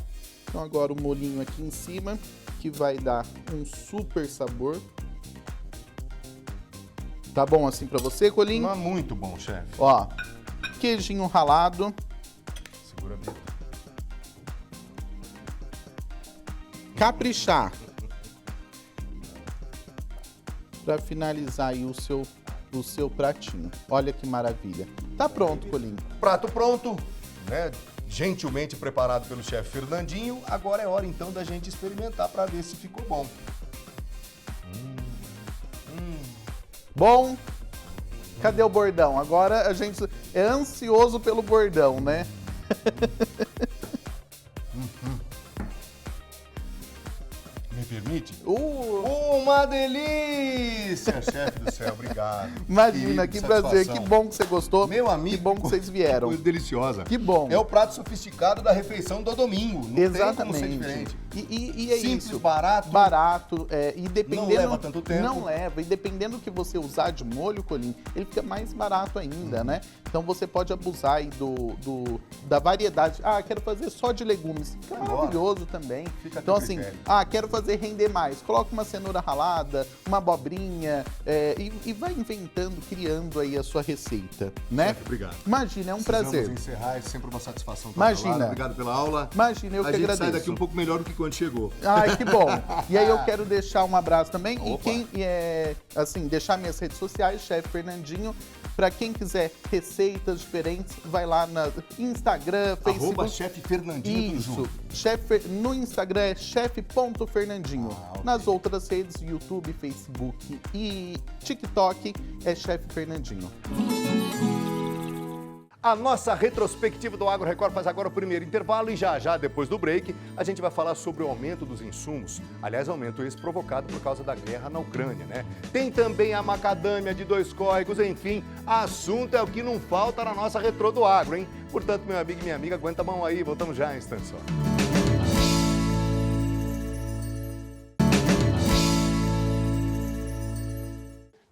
Então agora o molhinho aqui em cima, que vai dar um super sabor. Tá bom assim pra você, Colinho? Muito bom, chefe. Ó, queijinho ralado. Segura bem. Caprichar. Pra finalizar aí o seu pratinho. Olha que maravilha. Tá pronto, Colinho. Prato pronto, né? Gentilmente preparado pelo chefe Fernandinho. Agora é hora então da gente experimentar para ver se ficou bom. Bom? Cadê o bordão? Agora a gente é ansioso pelo bordão, né? Me permite? Uma delícia, chefe do céu, obrigado. Imagina, que prazer, satisfação. que bom que você gostou. Meu amigo, que bom que vocês vieram. Coisa deliciosa. Que bom. É o prato sofisticado da refeição do domingo. Não Exatamente. tem como ser diferente. E é Simples, isso. barato. Barato. E dependendo, não leva tanto tempo. Não leva. E dependendo do que você usar de molho, Colim, ele fica mais barato ainda, né? Então você pode abusar aí da variedade. Ah, quero fazer só de legumes. Fica maravilhoso também. Fica então a assim, critério. quero fazer render mais. Coloca uma cenoura ralada, uma abobrinha e vai inventando, criando aí a sua receita, né? Chefe, obrigado. Imagina, é um prazer. Precisamos encerrar, é sempre uma satisfação. Imagina. Obrigado pela aula. Imagina, eu que agradeço. A gente sai daqui um pouco melhor do que quando chegou. Ai, que bom. E aí eu quero deixar um abraço também. Opa. E quem, deixar minhas redes sociais, Chefe Fernandinho. Para quem quiser receitas diferentes, vai lá no Instagram, Facebook. @Chefe Fernandinho. Isso. No Instagram é chefe.fernandinho. Nas outras redes, YouTube, Facebook e TikTok, é Chefe Fernandinho. A nossa retrospectiva do Agro Record faz agora o primeiro intervalo e já, depois do break, a gente vai falar sobre o aumento dos insumos. Aliás, aumento esse provocado por causa da guerra na Ucrânia, né? Tem também a macadâmia de 2 córregos, enfim, assunto é o que não falta na nossa Retrô do Agro, hein? Portanto, meu amigo e minha amiga, aguenta a mão aí, voltamos já em instante só.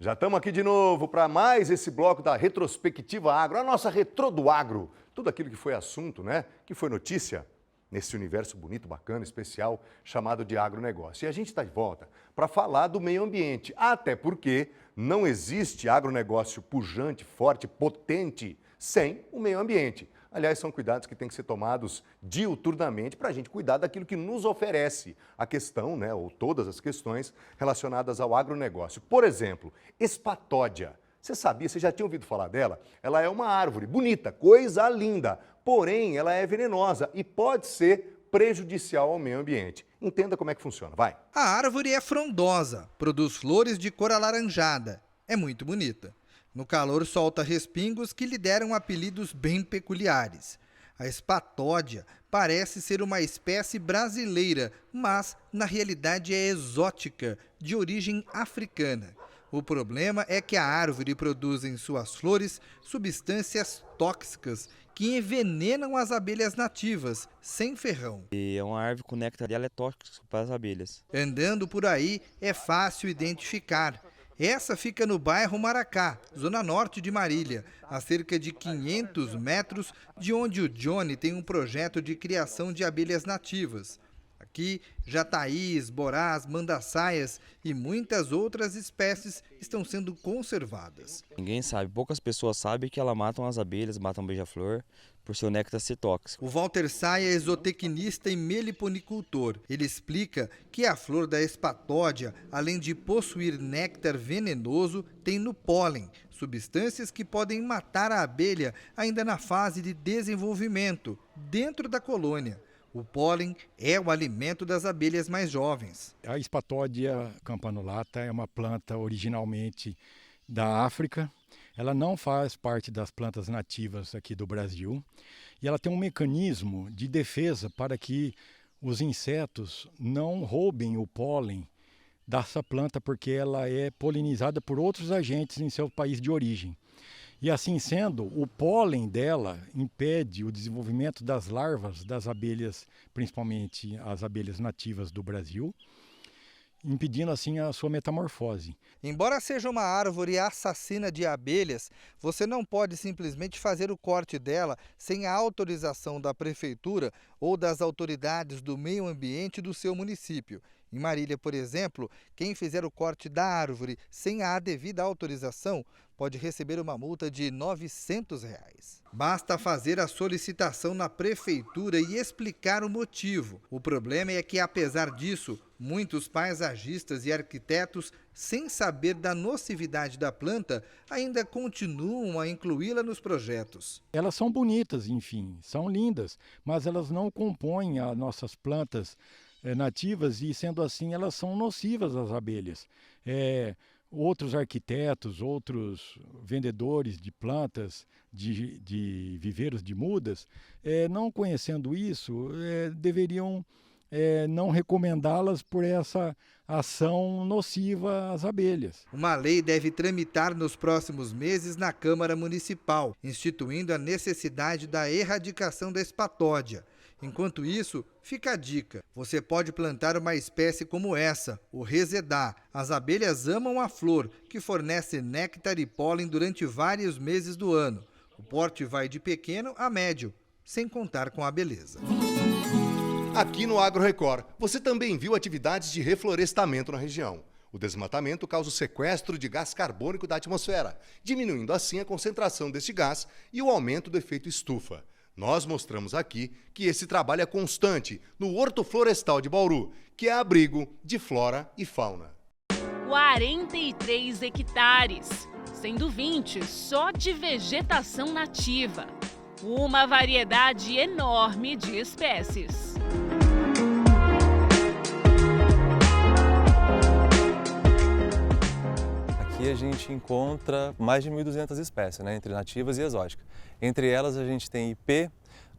Já estamos aqui de novo para mais esse bloco da Retrospectiva Agro, a nossa Retrô do Agro. Tudo aquilo que foi assunto, né? Que foi notícia nesse universo bonito, bacana, especial, chamado de agronegócio. E a gente está de volta para falar do meio ambiente, até porque não existe agronegócio pujante, forte, potente, sem o meio ambiente. Aliás, são cuidados que têm que ser tomados diuturnamente para a gente cuidar daquilo que nos oferece a questão, né, ou todas as questões relacionadas ao agronegócio. Por exemplo, espatódia. Você sabia, você já tinha ouvido falar dela? Ela é uma árvore bonita, coisa linda, porém ela é venenosa e pode ser prejudicial ao meio ambiente. Entenda como é que funciona, vai. A árvore é frondosa, produz flores de cor alaranjada. É muito bonita. No calor solta respingos que lhe deram apelidos bem peculiares. A espatódia parece ser uma espécie brasileira, mas na realidade é exótica, de origem africana. O problema é que a árvore produz em suas flores substâncias tóxicas que envenenam as abelhas nativas, sem ferrão. E é uma árvore com néctar e ela é tóxica para as abelhas. Andando por aí é fácil identificar. Essa fica no bairro Maracá, zona norte de Marília, a cerca de 500 metros de onde o Johnny tem um projeto de criação de abelhas nativas. Aqui, jataís, borás, mandaçaias e muitas outras espécies estão sendo conservadas. Ninguém sabe, poucas pessoas sabem que ela matam as abelhas, matam beija-flor, por seu néctar ser tóxico. O Walter Saia é zootecnista e meliponicultor. Ele explica que a flor da espatódia, além de possuir néctar venenoso, tem no pólen substâncias que podem matar a abelha ainda na fase de desenvolvimento, dentro da colônia. O pólen é o alimento das abelhas mais jovens. A espatódia campanulata é uma planta originalmente da África. Ela não faz parte das plantas nativas aqui do Brasil e ela tem um mecanismo de defesa para que os insetos não roubem o pólen dessa planta, porque ela é polinizada por outros agentes em seu país de origem. E assim sendo, o pólen dela impede o desenvolvimento das larvas das abelhas, principalmente as abelhas nativas do Brasil, impedindo assim a sua metamorfose. Embora seja uma árvore assassina de abelhas, você não pode simplesmente fazer o corte dela sem a autorização da prefeitura ou das autoridades do meio ambiente do seu município. Em Marília, por exemplo, quem fizer o corte da árvore sem a devida autorização pode receber uma multa de R$ 900. Basta fazer a solicitação na prefeitura e explicar o motivo. O problema é que, apesar disso, muitos paisagistas e arquitetos, sem saber da nocividade da planta, ainda continuam a incluí-la nos projetos. Elas são bonitas, enfim, são lindas, mas elas não compõem as nossas plantas nativas e, sendo assim, elas são nocivas às abelhas. outros arquitetos, outros vendedores de plantas, de viveiros de mudas, não conhecendo isso, deveriam não recomendá-las por essa ação nociva às abelhas. Uma lei deve tramitar nos próximos meses na Câmara Municipal, instituindo a necessidade da erradicação da espatódia. Enquanto isso, fica a dica. Você pode plantar uma espécie como essa, o resedá. As abelhas amam a flor, que fornece néctar e pólen durante vários meses do ano. O porte vai de pequeno a médio, sem contar com a beleza. Aqui no Agro Record, você também viu atividades de reflorestamento na região. O desmatamento causa o sequestro de gás carbônico da atmosfera, diminuindo assim a concentração deste gás e o aumento do efeito estufa. Nós mostramos aqui que esse trabalho é constante no Horto Florestal de Bauru, que é abrigo de flora e fauna. 43 hectares, sendo 20 só de vegetação nativa. Uma variedade enorme de espécies. Aqui a gente encontra mais de 1.200 espécies, né, entre nativas e exóticas. Entre elas a gente tem ipê,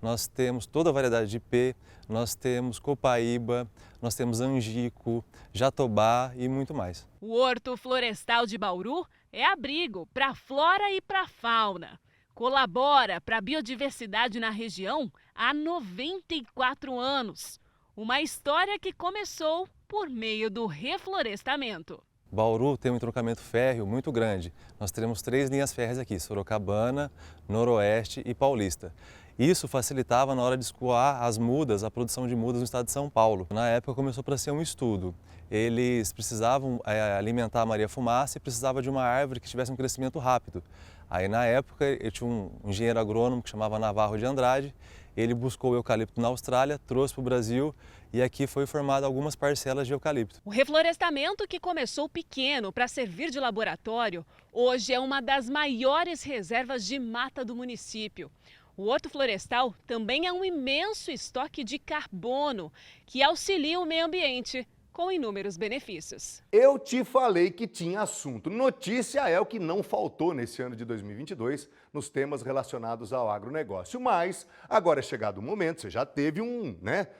nós temos toda a variedade de ipê, nós temos copaíba, nós temos angico, jatobá e muito mais. O Horto Florestal de Bauru é abrigo para a flora e para a fauna. Colabora para a biodiversidade na região há 94 anos. Uma história que começou por meio do reflorestamento. Bauru tem um entroncamento férreo muito grande. Nós temos 3 linhas férreas aqui, Sorocabana, Noroeste e Paulista. Isso facilitava na hora de escoar as mudas, a produção de mudas no estado de São Paulo. Na época começou para ser um estudo. Eles precisavam alimentar a Maria Fumaça e precisava de uma árvore que tivesse um crescimento rápido. Aí na época eu tinha um engenheiro agrônomo que chamava Navarro de Andrade, ele buscou o eucalipto na Austrália, trouxe para o Brasil e aqui foi formado algumas parcelas de eucalipto. O reflorestamento, que começou pequeno para servir de laboratório, hoje é uma das maiores reservas de mata do município. O Horto Florestal também é um imenso estoque de carbono que auxilia o meio ambiente com inúmeros benefícios. Eu te falei que tinha assunto. Notícia é o que não faltou nesse ano de 2022 nos temas relacionados ao agronegócio. Mas agora é chegado o momento, você já teve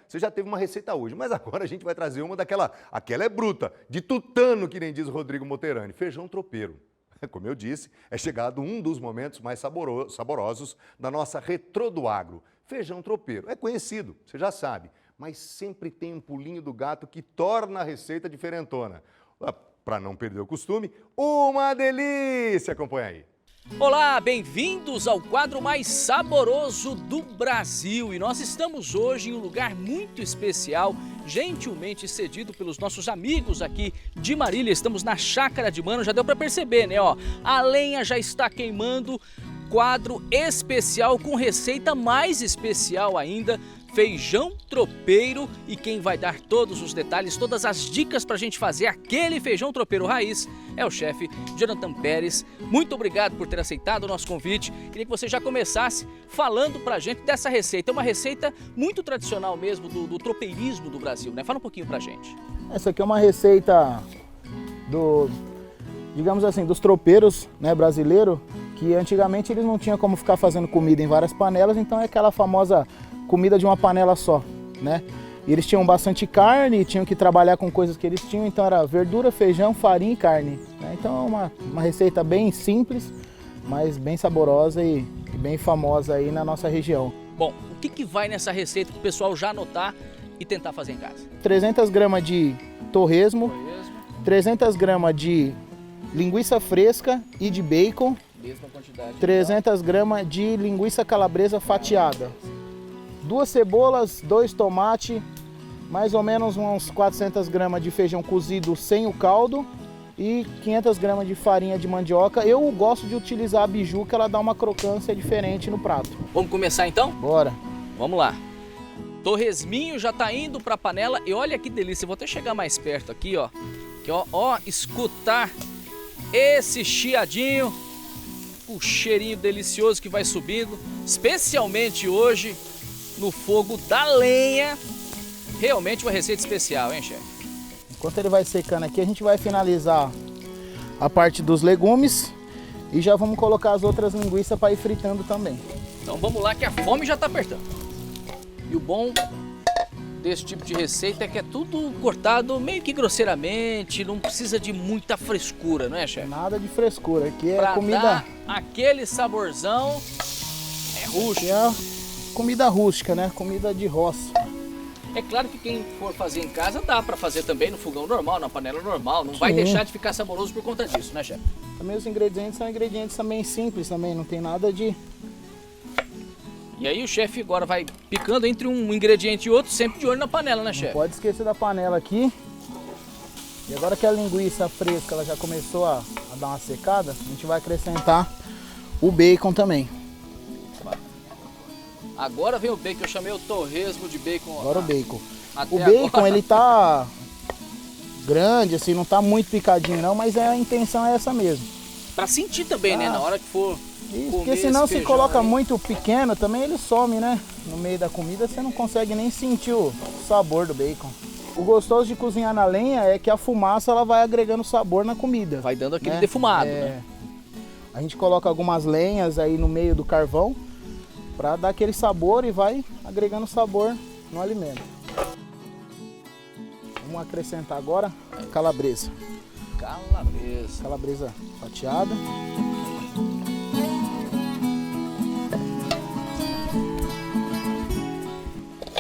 Você já teve uma receita hoje, mas agora a gente vai trazer uma aquela é bruta, de tutano, que nem diz o Rodrigo Moterani, feijão tropeiro. Como eu disse, é chegado um dos momentos mais saborosos da nossa Retrô do Agro. Feijão tropeiro é conhecido, você já sabe, mas sempre tem um pulinho do gato que torna a receita diferentona. Para não perder o costume, uma delícia! Acompanha aí. Olá, bem-vindos ao quadro mais saboroso do Brasil. E nós estamos hoje em um lugar muito especial, gentilmente cedido pelos nossos amigos aqui de Marília. Estamos na Chácara de Mano, já deu para perceber, né? A lenha já está queimando, quadro especial com receita mais especial ainda, feijão tropeiro, e quem vai dar todos os detalhes, todas as dicas para a gente fazer aquele feijão tropeiro raiz é o chefe Jonathan Pérez. Muito obrigado por ter aceitado o nosso convite. Queria que você já começasse falando para a gente dessa receita. É uma receita muito tradicional mesmo do tropeirismo do Brasil, né? Fala um pouquinho para a gente. Essa aqui é uma receita digamos assim, dos tropeiros, né, brasileiros, que antigamente eles não tinham como ficar fazendo comida em várias panelas, então é aquela famosa comida de uma panela só, né? E eles tinham bastante carne, tinham que trabalhar com coisas que eles tinham, então era verdura, feijão, farinha e carne, né? Então é uma receita bem simples, mas bem saborosa e bem famosa aí na nossa região. Bom, o que vai nessa receita para o pessoal já anotar e tentar fazer em casa? 300 gramas de torresmo, 300 gramas de linguiça fresca e de bacon, mesma quantidade, 300 gramas de linguiça calabresa fatiada, 2 cebolas, 2 tomates, mais ou menos uns 400 gramas de feijão cozido sem o caldo e 500 gramas de farinha de mandioca. Eu gosto de utilizar a biju, que ela dá uma crocância diferente no prato. Vamos começar então? Bora. Vamos lá. Torresminho já tá indo para a panela e olha que delícia. Vou até chegar mais perto aqui, ó. Que escutar esse chiadinho, o cheirinho delicioso que vai subindo, especialmente hoje no fogo da lenha. Realmente uma receita especial, hein, chefe? Enquanto ele vai secando aqui, a gente vai finalizar a parte dos legumes e já vamos colocar as outras linguiças para ir fritando também. Então vamos lá que a fome já tá apertando. E o bom desse tipo de receita é que é tudo cortado meio que grosseiramente, não precisa de muita frescura, não é, chefe? Nada de frescura, aqui é pra comida... dar aquele saborzão, é rústico. É comida rústica, né? Comida de roça. É claro que quem for fazer em casa dá pra fazer também no fogão normal, na panela normal, não vai Sim. deixar de ficar saboroso por conta disso, né, chefe? Também os ingredientes são ingredientes também simples também, não tem nada de... E aí o chefe agora vai picando entre um ingrediente e outro, sempre de olho na panela, né, chefe? Pode esquecer da panela aqui. E agora que a linguiça fresca ela já começou a dar uma secada, a gente vai acrescentar o bacon também. Agora vem o bacon, eu chamei o torresmo de bacon. Agora o bacon. Até O bacon, agora. ele tá grande, assim, não tá muito picadinho não, mas a intenção é essa mesmo. Pra sentir também, né, na hora que for Isso, comer porque senão esse se feijão coloca aí. muito pequeno também ele some, né? No meio da comida você não consegue nem sentir o sabor do bacon. O gostoso de cozinhar na lenha é que a fumaça ela vai agregando sabor na comida. Vai dando aquele defumado, né? A gente coloca algumas lenhas aí no meio do carvão para dar aquele sabor e vai agregando sabor no alimento. Vamos acrescentar agora calabresa. Calabresa. Calabresa fatiada.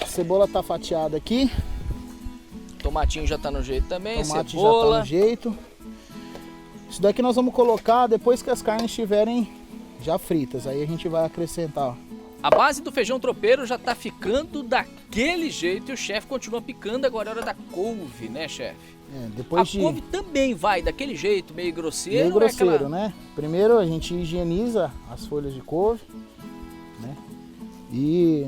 A cebola tá fatiada aqui. Tomatinho já tá no jeito também, Tomate cebola. já tá no jeito. Isso daqui nós vamos colocar depois que as carnes estiverem já fritas. Aí a gente vai acrescentar, ó. A base do feijão tropeiro já tá ficando daquele jeito e o chefe continua picando. Agora é hora da couve, né, chefe? Depois a couve também vai daquele jeito, meio grosseiro. meio grosseiro, é aquela... né? Primeiro a gente higieniza as folhas de couve, né? E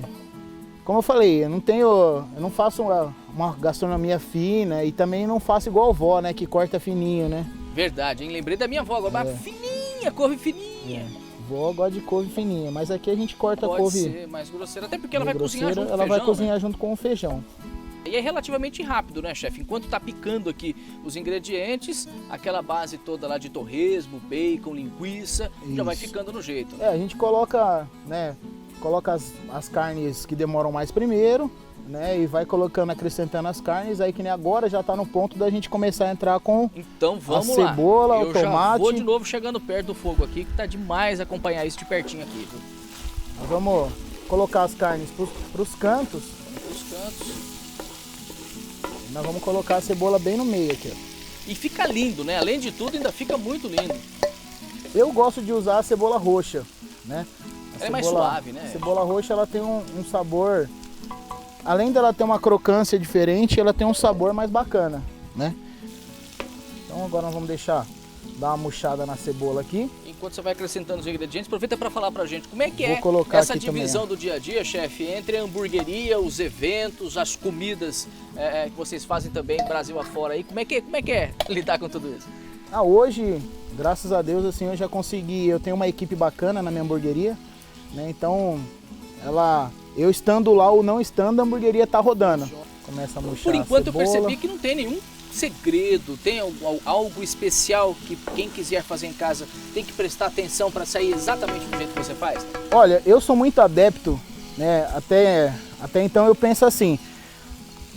como eu falei, eu não faço uma gastronomia fina e também não faço igual a avó, né? Que corta fininho, né? Verdade, hein? Lembrei da minha avó agora, mas fininha, couve fininha. Vó gosta de couve fininha, mas aqui a gente corta a Pode couve ser mais grosseira, até porque ela vai cozinhar grosseira, junto com o ela feijão, vai cozinhar né? junto com o feijão. E é relativamente rápido, né, chefe? Enquanto tá picando aqui os ingredientes, aquela base toda lá de torresmo, bacon, linguiça, já vai ficando no jeito. Né? A gente coloca, né? Coloca as carnes que demoram mais primeiro, né? E vai colocando, acrescentando as carnes, aí que nem agora já tá no ponto da gente começar a entrar com Então vamos a cebola, lá. o tomate. Eu já vou de novo chegando perto do fogo aqui, que tá demais acompanhar isso de pertinho aqui. Viu? Nós vamos colocar as carnes pros cantos. Os cantos. E nós vamos colocar a cebola bem no meio aqui, ó. E fica lindo, né? Além de tudo, ainda fica muito lindo. Eu gosto de usar a cebola roxa, né? Ela é mais suave, né? A cebola roxa ela tem um sabor, além dela ter uma crocância diferente, ela tem um sabor mais bacana, né? Então agora nós vamos dar uma murchada na cebola aqui. Enquanto você vai acrescentando os ingredientes, aproveita para falar pra gente como é que Vou é colocar essa aqui divisão também, do dia a dia, chefe, entre a hamburgueria, os eventos, as comidas que vocês fazem também Brasil afora aí. Como é que é lidar com tudo isso? Hoje, graças a Deus, assim, eu já consegui, eu tenho uma equipe bacana na minha hamburgueria, né? Então, eu estando lá ou não estando, a hamburgueria tá rodando. Começa a murchar Por enquanto a eu cebola. percebi que não tem nenhum segredo, tem algo especial que quem quiser fazer em casa tem que prestar atenção para sair exatamente do jeito que você faz? Olha, eu sou muito adepto, né? Até então eu penso assim,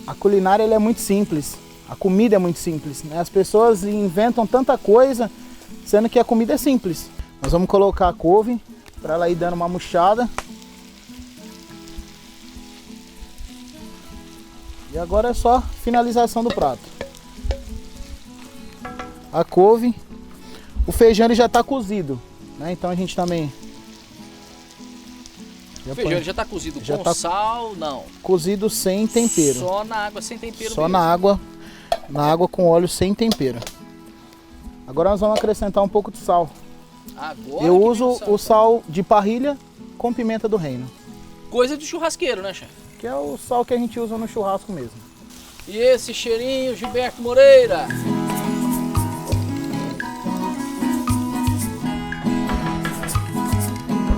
a culinária ela é muito simples, a comida é muito simples, né? As pessoas inventam tanta coisa, sendo que a comida é simples. Nós vamos colocar a couve para ela ir dando uma murchada. E agora é só finalização do prato. A couve, o feijão ele já está cozido, né? Então a gente também... O feijão ele já está cozido já com tá sal, não? Cozido sem tempero. Só na água sem tempero Só mesmo. na água com óleo sem tempero. Agora nós vamos acrescentar um pouco de sal. Agora Eu que uso vem o sal de parrilha com pimenta do reino. Coisa de churrasqueiro, né, chefe? Que é o sal que a gente usa no churrasco mesmo. E esse cheirinho, Gilberto Moreira?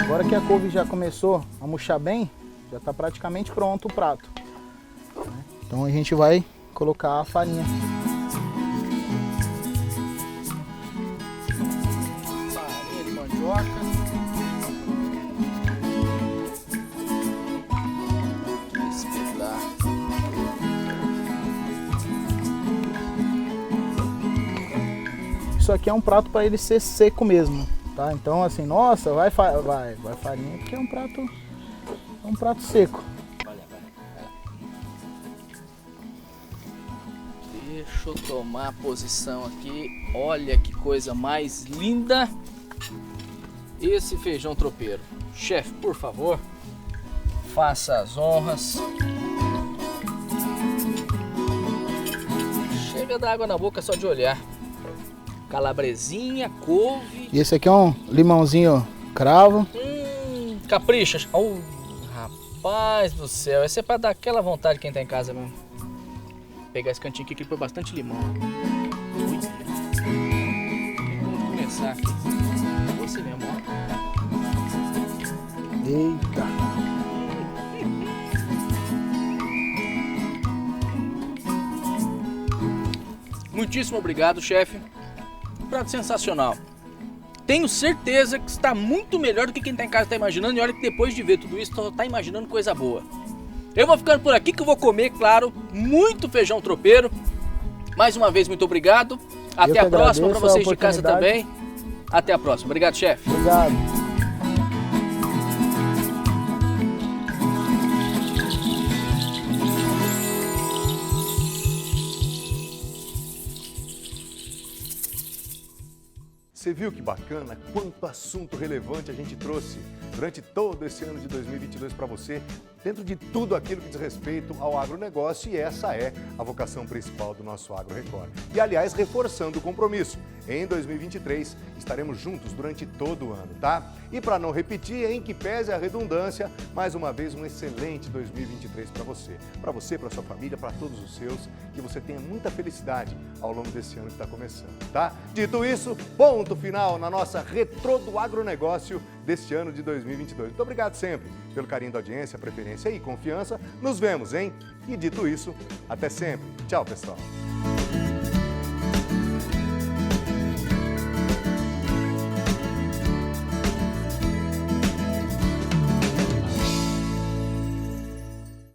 Agora que a couve já começou a murchar bem, já está praticamente pronto o prato. Então a gente vai colocar a farinha. vaca. Que espetáculo. Isso aqui é um prato para ele ser seco mesmo, tá? Então assim, nossa, vai farinha, porque é um prato seco. Deixa eu tomar a posição aqui. Olha que coisa mais linda. Esse feijão tropeiro. Chefe, por favor, faça as honras. Chega da água na boca só de olhar. Calabresinha, couve. E esse aqui é um limãozinho cravo. Capricha. Oh, rapaz do céu. Esse é pra dar aquela vontade quem tá em casa mesmo. Vou pegar esse cantinho aqui que ele põe bastante limão. Vamos começar aqui. Você mesmo, ó. Eita. Muitíssimo obrigado, chefe. Prato sensacional. Tenho certeza que está muito melhor do que quem está em casa está imaginando. E olha que depois de ver tudo isso, está imaginando coisa boa. Eu vou ficando por aqui que eu vou comer, claro, muito feijão tropeiro. Mais uma vez, muito obrigado. Até a próxima para vocês de casa também. Até a próxima. Obrigado, chefe. Obrigado. Você viu que bacana? Quanto assunto relevante a gente trouxe durante todo esse ano de 2022 para você, dentro de tudo aquilo que diz respeito ao agronegócio, e essa é a vocação principal do nosso Agro Record. E, aliás, reforçando o compromisso, em 2023 estaremos juntos durante todo o ano, tá? E para não repetir, em que pese a redundância, mais uma vez um excelente 2023 para você, para sua família, para todos os seus, que você tenha muita felicidade ao longo desse ano que está começando, tá? Dito isso, ponto final na nossa Retrô do Agronegócio deste ano de 2022. Muito obrigado sempre pelo carinho da audiência, preferência e confiança. Nos vemos, hein? E dito isso, até sempre. Tchau, pessoal.